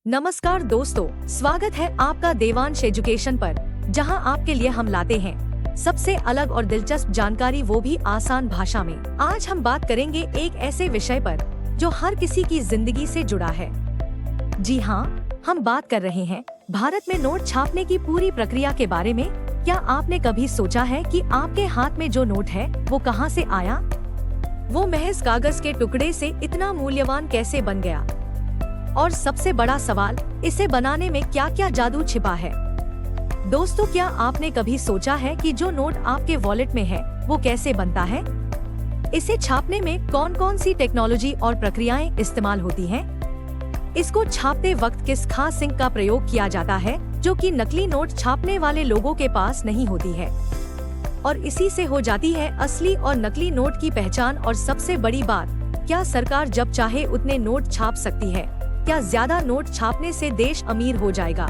नमस्कार दोस्तों, स्वागत है आपका देवांश एजुकेशन पर, जहां आपके लिए हम लाते हैं सबसे अलग और दिलचस्प जानकारी, वो भी आसान भाषा में। आज हम बात करेंगे एक ऐसे विषय पर जो हर किसी की जिंदगी से जुड़ा है। जी हाँ, हम बात कर रहे हैं भारत में नोट छापने की पूरी प्रक्रिया के बारे में। क्या आपने कभी सोचा है कि आपके हाथ में जो नोट है वो कहां से आया? वो महज कागज के टुकड़े से इतना मूल्यवान कैसे बन गया? और सबसे बड़ा सवाल, इसे बनाने में क्या क्या जादू छिपा है? दोस्तों, क्या आपने कभी सोचा है कि जो नोट आपके वॉलेट में है वो कैसे बनता है? इसे छापने में कौन कौन सी टेक्नोलॉजी और प्रक्रियाएं इस्तेमाल होती हैं? इसको छापते वक्त किस खास इंक का प्रयोग किया जाता है जो कि नकली नोट छापने वाले लोगों के पास नहीं होती है? और इसी से हो जाती है असली और नकली नोट की पहचान। और सबसे बड़ी बात, क्या सरकार जब चाहे उतने नोट छाप सकती है? क्या ज्यादा नोट छापने से देश अमीर हो जाएगा,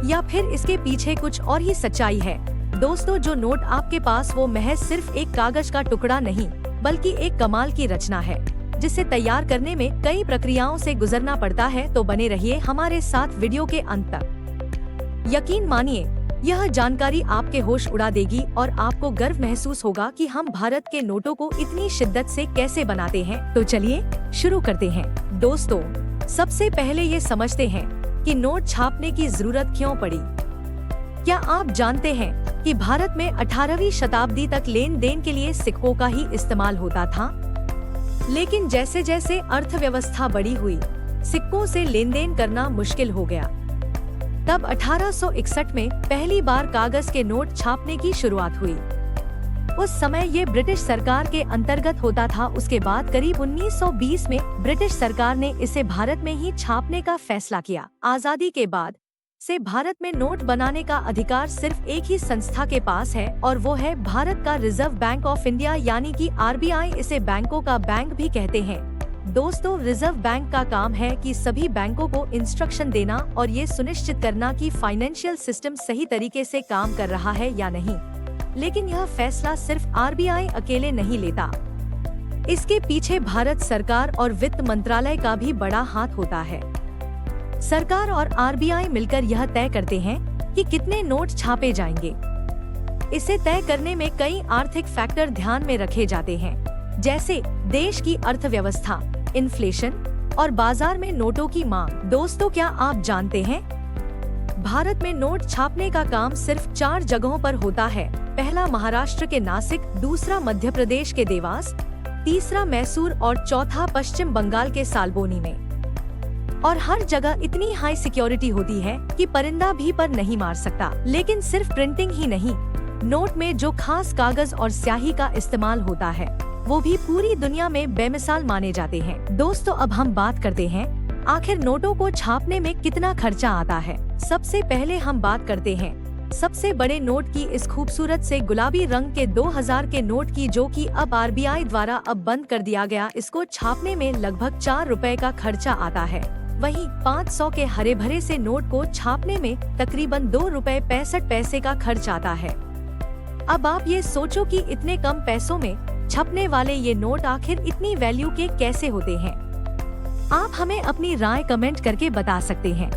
या फिर इसके पीछे कुछ और ही सच्चाई है? दोस्तों, जो नोट आपके पास वो महज सिर्फ एक कागज का टुकड़ा नहीं, बल्कि एक कमाल की रचना है, जिसे तैयार करने में कई प्रक्रियाओं से गुजरना पड़ता है। तो बने रहिए हमारे साथ वीडियो के अंत तक। यकीन मानिए, यह जानकारी आपके होश उड़ा देगी और आपको गर्व महसूस होगा कि हम भारत के नोटों को इतनी शिद्दत से कैसे बनाते हैं। तो चलिए शुरू करते हैं। दोस्तों, सबसे पहले ये समझते हैं कि नोट छापने की जरूरत क्यों पड़ी। क्या आप जानते हैं कि भारत में 18वीं शताब्दी तक लेन देन के लिए सिक्कों का ही इस्तेमाल होता था? लेकिन जैसे जैसे अर्थव्यवस्था बड़ी हुई, सिक्कों से लेन देन करना मुश्किल हो गया। तब 1861 में पहली बार कागज के नोट छापने की शुरुआत हुई। उस समय ये ब्रिटिश सरकार के अंतर्गत होता था। उसके बाद करीब 1920 में ब्रिटिश सरकार ने इसे भारत में ही छापने का फैसला किया। आजादी के बाद से भारत में नोट बनाने का अधिकार सिर्फ एक ही संस्था के पास है, और वो है भारत का रिजर्व बैंक ऑफ इंडिया, यानी कि RBI। इसे बैंकों का बैंक भी कहते हैं। दोस्तों, रिजर्व बैंक का काम है कि सभी बैंकों को इंस्ट्रक्शन देना और ये सुनिश्चित करना कि फाइनेंशियल सिस्टम सही तरीके से काम कर रहा है या नहीं। लेकिन यह फैसला सिर्फ RBI अकेले नहीं लेता। इसके पीछे भारत सरकार और वित्त मंत्रालय का भी बड़ा हाथ होता है। सरकार और RBI मिलकर यह तय करते हैं कि कितने नोट छापे जाएंगे। इसे तय करने में कई आर्थिक फैक्टर ध्यान में रखे जाते हैं, जैसे देश की अर्थव्यवस्था, इन्फ्लेशन और बाजार में नोटों की मांग। दोस्तों, क्या आप जानते हैं भारत में नोट छापने का काम सिर्फ 4 जगहों पर होता है। पहला महाराष्ट्र के नासिक, दूसरा मध्य प्रदेश के देवास, तीसरा मैसूर और चौथा पश्चिम बंगाल के साल्बोनी में। और हर जगह इतनी हाई सिक्योरिटी होती है कि परिंदा भी पर नहीं मार सकता। लेकिन सिर्फ प्रिंटिंग ही नहीं, नोट में जो खास कागज और स्याही का इस्तेमाल होता है वो भी पूरी दुनिया में बेमिसाल माने जाते हैं। दोस्तों, अब हम बात करते हैं आखिर नोटों को छापने में कितना खर्चा आता है। सबसे पहले हम बात करते हैं सबसे बड़े नोट की, इस खूबसूरत से गुलाबी रंग के 2000 के नोट की, जो कि अब RBI द्वारा अब बंद कर दिया गया। इसको छापने में लगभग 4 रुपए का खर्चा आता है। वहीं 500 के हरे भरे से नोट को छापने में तकरीबन 2 रुपए 65 पैसे का खर्च आता है। अब आप ये सोचो कि इतने कम पैसों में छपने वाले ये नोट आखिर इतनी वैल्यू के कैसे होते हैं? आप हमें अपनी राय कमेंट करके बता सकते हैं।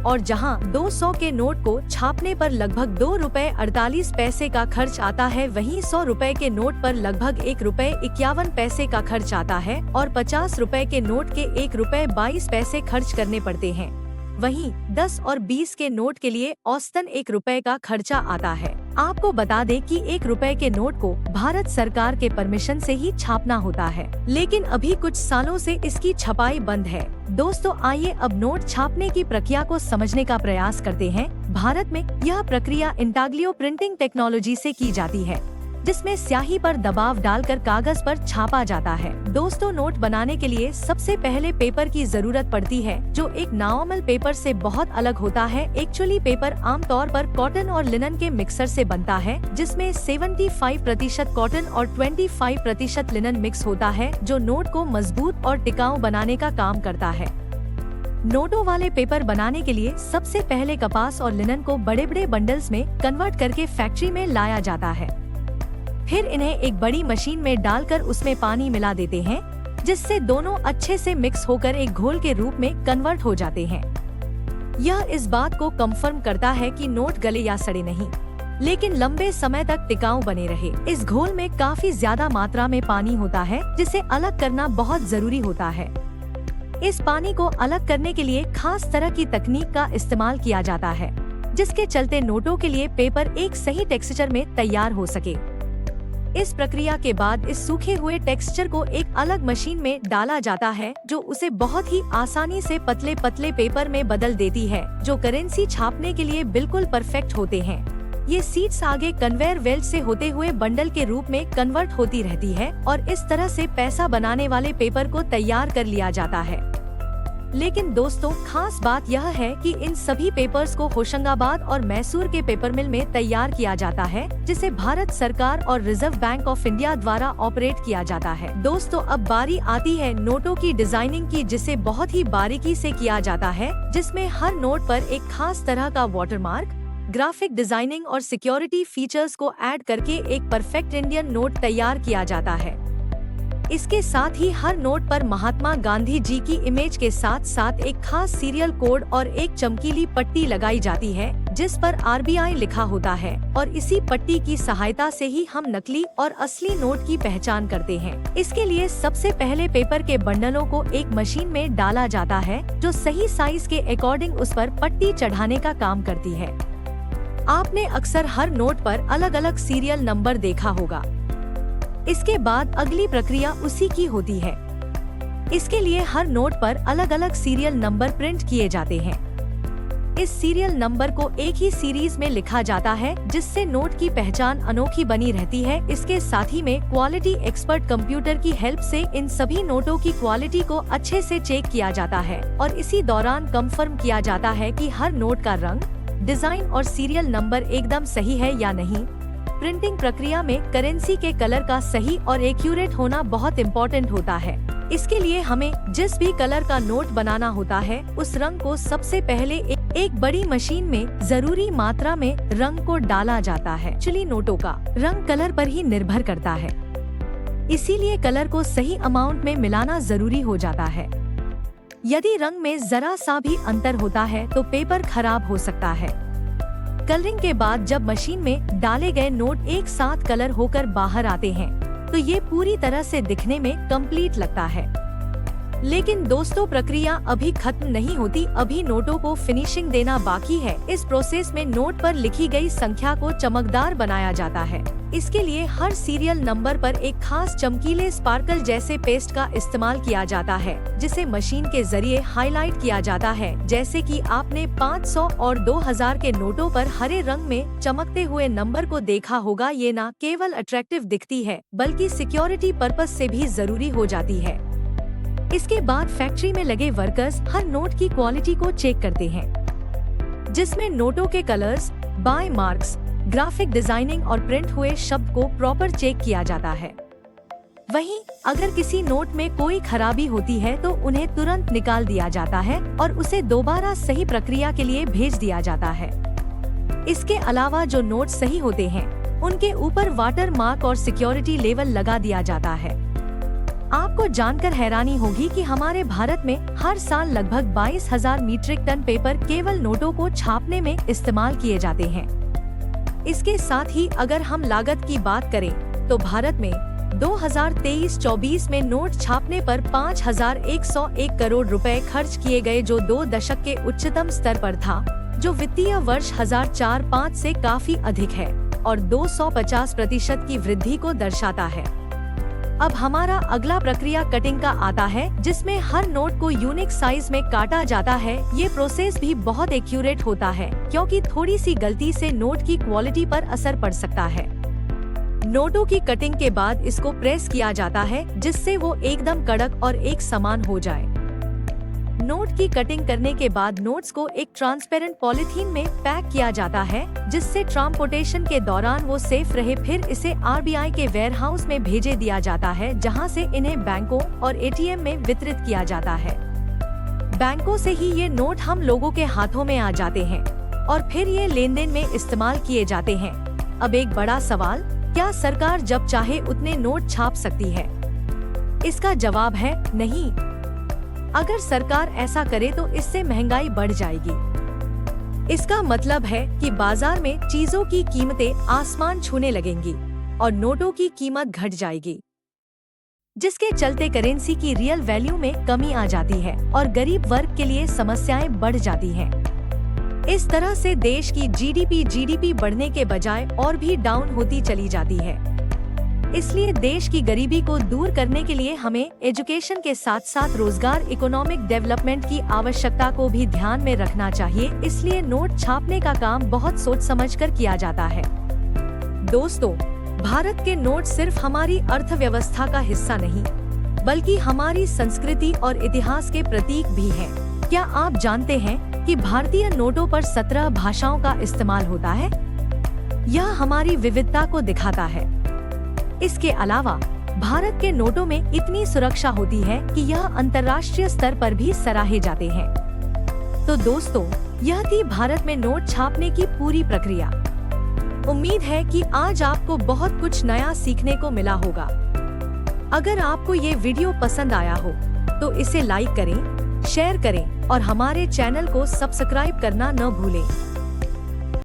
और जहां 200 के नोट को छापने पर लगभग 2 रुपए 48 पैसे का खर्च आता है, वहीं 100 रुपए के नोट पर लगभग 1 रुपए 51 पैसे का खर्च आता है, और 50 रुपए के नोट के 1 रुपए 22 पैसे खर्च करने पड़ते हैं। वहीं 10 और 20 के नोट के लिए औसतन 1 रुपए का खर्चा आता है। आपको बता दें कि 1 रुपए के नोट को भारत सरकार के परमिशन से ही छापना होता है, लेकिन अभी कुछ सालों से इसकी छपाई बंद है। दोस्तों, आइए अब नोट छापने की प्रक्रिया को समझने का प्रयास करते हैं। भारत में यह प्रक्रिया इंटाग्लियो प्रिंटिंग टेक्नोलॉजी से की जाती है, जिसमें स्याही पर दबाव डालकर कागज पर छापा जाता है। दोस्तों, नोट बनाने के लिए सबसे पहले पेपर की जरूरत पड़ती है, जो एक नॉर्मल पेपर से बहुत अलग होता है। एक्चुअली पेपर आमतौर पर कॉटन और लिनन के मिक्सर से बनता है, जिसमें 75% कॉटन और 25% लिनन मिक्स होता है, जो नोट को मजबूत और टिकाऊ बनाने का काम करता है। नोटों वाले पेपर बनाने के लिए सबसे पहले कपास और लिनन को बड़े बड़े बंडल्स में कन्वर्ट करके फैक्ट्री में लाया जाता है। फिर इन्हें एक बड़ी मशीन में डालकर उसमें पानी मिला देते हैं। जिससे दोनों अच्छे से मिक्स होकर एक घोल के रूप में कन्वर्ट हो जाते हैं। यह इस बात को कंफर्म करता है कि नोट गले या सड़े नहीं, लेकिन लंबे समय तक टिकाऊ बने रहे। इस घोल में काफी ज्यादा मात्रा में पानी होता है, जिसे अलग करना बहुत जरूरी होता है। इस पानी को अलग करने के लिए खास तरह की तकनीक का इस्तेमाल किया जाता है, जिसके चलते नोटों के लिए पेपर एक सही टेक्सचर में तैयार हो सके। इस प्रक्रिया के बाद इस सूखे हुए टेक्सचर को एक अलग मशीन में डाला जाता है, जो उसे बहुत ही आसानी से पतले पतले पेपर में बदल देती है, जो करेंसी छापने के लिए बिल्कुल परफेक्ट होते हैं। ये सीट्स आगे कन्वेयर बेल्ट से होते हुए बंडल के रूप में कन्वर्ट होती रहती है और इस तरह से पैसा बनाने वाले पेपर को तैयार कर लिया जाता है। लेकिन दोस्तों, खास बात यह है कि इन सभी पेपर्स को होशंगाबाद और मैसूर के पेपर मिल में तैयार किया जाता है, जिसे भारत सरकार और रिजर्व बैंक ऑफ इंडिया द्वारा ऑपरेट किया जाता है। दोस्तों, अब बारी आती है नोटों की डिजाइनिंग की, जिसे बहुत ही बारीकी से किया जाता है, जिसमें हर नोट पर एक खास तरह का वाटरमार्क, ग्राफिक डिजाइनिंग और सिक्योरिटी फीचर्स को ऐड करके एक परफेक्ट इंडियन नोट तैयार किया जाता है। इसके साथ ही हर नोट पर महात्मा गांधी जी की इमेज के साथ साथ एक खास सीरियल कोड और एक चमकीली पट्टी लगाई जाती है, जिस पर RBI लिखा होता है, और इसी पट्टी की सहायता से ही हम नकली और असली नोट की पहचान करते हैं। इसके लिए सबसे पहले पेपर के बंडलों को एक मशीन में डाला जाता है, जो सही साइज के अकॉर्डिंग उस पर पट्टी चढ़ाने का काम करती है। आपने अक्सर हर नोट पर अलग अलग सीरियल नंबर देखा होगा। इसके बाद अगली प्रक्रिया उसी की होती है। इसके लिए हर नोट पर अलग अलग सीरियल नंबर प्रिंट किए जाते हैं। इस सीरियल नंबर को एक ही सीरीज में लिखा जाता है, जिससे नोट की पहचान अनोखी बनी रहती है। इसके साथ ही में क्वालिटी एक्सपर्ट कंप्यूटर की हेल्प से इन सभी नोटों की क्वालिटी को अच्छे से चेक किया जाता है और इसी दौरान कंफर्म किया जाता है कि हर नोट का रंग, डिजाइन और सीरियल नंबर एकदम सही है या नहीं। प्रिंटिंग प्रक्रिया में करेंसी के कलर का सही और एक्यूरेट होना बहुत इम्पोर्टेंट होता है। इसके लिए हमें जिस भी कलर का नोट बनाना होता है, उस रंग को सबसे पहले एक बड़ी मशीन में जरूरी मात्रा में रंग को डाला जाता है। एक्चुअली नोटों का रंग कलर पर ही निर्भर करता है, इसीलिए कलर को सही अमाउंट में मिलाना जरूरी हो जाता है। यदि रंग में जरा सा भी अंतर होता है तो पेपर खराब हो सकता है। कलरिंग के बाद जब मशीन में डाले गए नोट एक साथ कलर होकर बाहर आते हैं, तो ये पूरी तरह से दिखने में कंप्लीट लगता है। लेकिन दोस्तों, प्रक्रिया अभी खत्म नहीं होती, अभी नोटों को फिनिशिंग देना बाकी है। इस प्रोसेस में नोट पर लिखी गई संख्या को चमकदार बनाया जाता है। इसके लिए हर सीरियल नंबर पर एक खास चमकीले स्पार्कल जैसे पेस्ट का इस्तेमाल किया जाता है, जिसे मशीन के जरिए हाईलाइट किया जाता है। जैसे कि आपने 500 और 2000 के नोटों पर हरे रंग में चमकते हुए नंबर को देखा होगा। ये न केवल अट्रैक्टिव दिखती है, बल्कि सिक्योरिटी पर्पस से भी जरूरी हो जाती है। इसके बाद फैक्ट्री में लगे वर्कर्स हर नोट की क्वालिटी को चेक करते हैं, जिसमें नोटों के colours, by marks, graphic designing और प्रिंट हुए शब्द को प्रॉपर चेक किया जाता है। वहीं अगर किसी नोट में कोई खराबी होती है तो उन्हें तुरंत निकाल दिया जाता है और उसे दोबारा सही प्रक्रिया के लिए भेज दिया जाता है। इसके अलावा जो नोट सही होते हैं, उनके ऊपर वाटर मार्क और सिक्योरिटी लेवल लगा दिया जाता है। आपको जानकर हैरानी होगी कि हमारे भारत में हर साल लगभग 22,000 मीट्रिक टन पेपर केवल नोटों को छापने में इस्तेमाल किए जाते हैं। इसके साथ ही अगर हम लागत की बात करें तो भारत में 2023-24 में नोट छापने पर 5,101 करोड़ रुपए खर्च किए गए, जो 2 दशक के उच्चतम स्तर पर था, जो वित्तीय वर्ष 2004-05 से काफी अधिक है और 250% की वृद्धि को दर्शाता है। अब हमारा अगला प्रक्रिया कटिंग का आता है, जिसमें हर नोट को यूनिक साइज में काटा जाता है। ये प्रोसेस भी बहुत एक्यूरेट होता है, क्योंकि थोड़ी सी गलती से नोट की क्वालिटी पर असर पड़ सकता है। नोटों की कटिंग के बाद इसको प्रेस किया जाता है, जिससे वो एकदम कड़क और एक समान हो जाए। नोट की कटिंग करने के बाद नोट्स को एक ट्रांसपेरेंट पॉलिथीन में पैक किया जाता है, जिससे ट्रांसपोर्टेशन के दौरान वो सेफ रहे। फिर इसे RBI के वेयरहाउस में भेजे दिया जाता है, जहां से इन्हें बैंकों और ATM में वितरित किया जाता है। बैंकों से ही ये नोट हम लोगों के हाथों में आ जाते हैं और फिर ये लेन देन में इस्तेमाल किए जाते हैं। अब एक बड़ा सवाल, क्या सरकार जब चाहे उतने नोट छाप सकती है? इसका जवाब है नहीं। अगर सरकार ऐसा करे तो इससे महंगाई बढ़ जाएगी। इसका मतलब है कि बाजार में चीजों की कीमतें आसमान छूने लगेंगी और नोटों की कीमत घट जाएगी, जिसके चलते करेंसी की रियल वैल्यू में कमी आ जाती है और गरीब वर्ग के लिए समस्याएं बढ़ जाती हैं। इस तरह से देश की जीडीपी बढ़ने के बजाय और भी डाउन होती चली जाती है। इसलिए देश की गरीबी को दूर करने के लिए हमें एजुकेशन के साथ साथ रोजगार, इकोनॉमिक डेवलपमेंट की आवश्यकता को भी ध्यान में रखना चाहिए। इसलिए नोट छापने का काम बहुत सोच समझकर किया जाता है। दोस्तों, भारत के नोट सिर्फ हमारी अर्थव्यवस्था का हिस्सा नहीं, बल्कि हमारी संस्कृति और इतिहास के प्रतीक भी हैं। क्या आप जानते हैं कि भारतीय नोटों पर 17 भाषाओं का इस्तेमाल होता है? यह हमारी विविधता को दिखाता है। इसके अलावा भारत के नोटों में इतनी सुरक्षा होती है कि यह अंतर्राष्ट्रीय स्तर पर भी सराहे जाते हैं। तो दोस्तों, यह थी भारत में नोट छापने की पूरी प्रक्रिया। उम्मीद है कि आज आपको बहुत कुछ नया सीखने को मिला होगा। अगर आपको ये वीडियो पसंद आया हो तो इसे लाइक करें, शेयर करें और हमारे चैनल को सब्सक्राइब करना न भूलें।